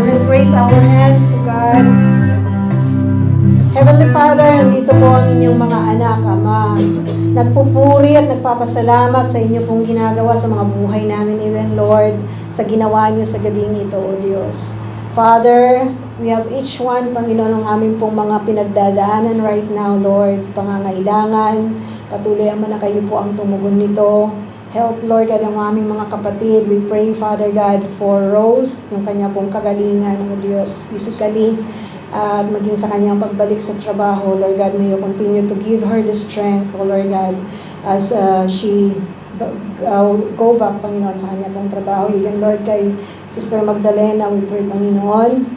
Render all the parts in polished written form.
Let's raise our hands to God. Heavenly Father, nandito po ang inyong mga anak, Ama. Nagpupuri at nagpapasalamat sa inyo pong ginagawa sa mga buhay namin, even Lord, sa ginawa niyo sa gabing ito, O Diyos. Father, we have each one, Panginoon, ng aming pong mga pinagdadaanan right now, Lord. Pangangailangan, patuloy naman na kayo po ang tumugon nito. Help, Lord God, ang aming mga kapatid. We pray, Father God, for Rose, yung kanya pong kagalingan, O Diyos, physically, at maging sa kanyang pagbalik sa trabaho. Lord God, may you continue to give her the strength, O Lord God, as she go back, Panginoon, sa kanya pong trabaho. Even, Lord, kay Sister Magdalena, we pray, Panginoon,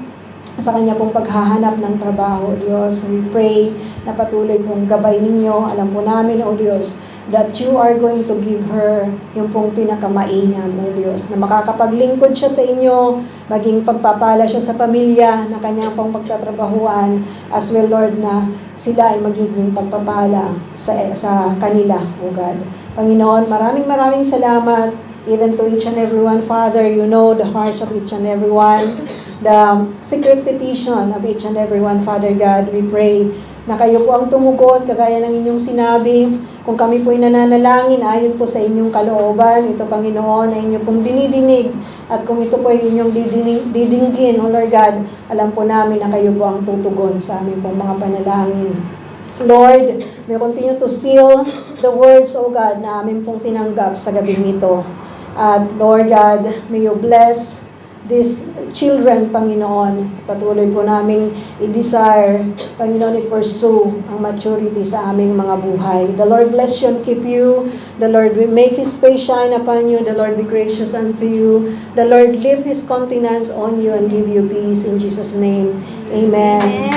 sa kanya pong paghahanap ng trabaho, Diyos. We pray na patuloy pong gabay ninyo. Alam po namin, O Diyos, that you are going to give her yung pong pinakamainam, O Diyos, na makakapaglingkod siya sa inyo, maging pagpapala siya sa pamilya na kanyang pong pagtatrabahuan, as well, Lord, na sila ay magiging pagpapala sa kanila, O God. Panginoon, maraming salamat, even to each and everyone, Father. You know the hearts of each and everyone, the secret petition of each and everyone, Father God. We pray na kayo po ang tumugon, kagaya ng inyong sinabi. Kung kami po'y nananalangin, ayon po sa inyong kalooban, ito, Panginoon, ay inyo pong dinidinig. At kung ito po ay inyong didinggin, O Lord God, alam po namin na kayo po ang tutugon sa aming pong mga panalangin. Lord, may continue to seal the words, O God, na amin pong tinanggap sa gabing ito. At Lord God, may you bless these children, Panginoon. Patuloy po naming i-desire, Panginoon, i-pursue ang maturity sa aming mga buhay. The Lord bless you and keep you. The Lord will make His face shine upon you. The Lord be gracious unto you. The Lord lift His countenance on you and give you peace. In Jesus' name, Amen.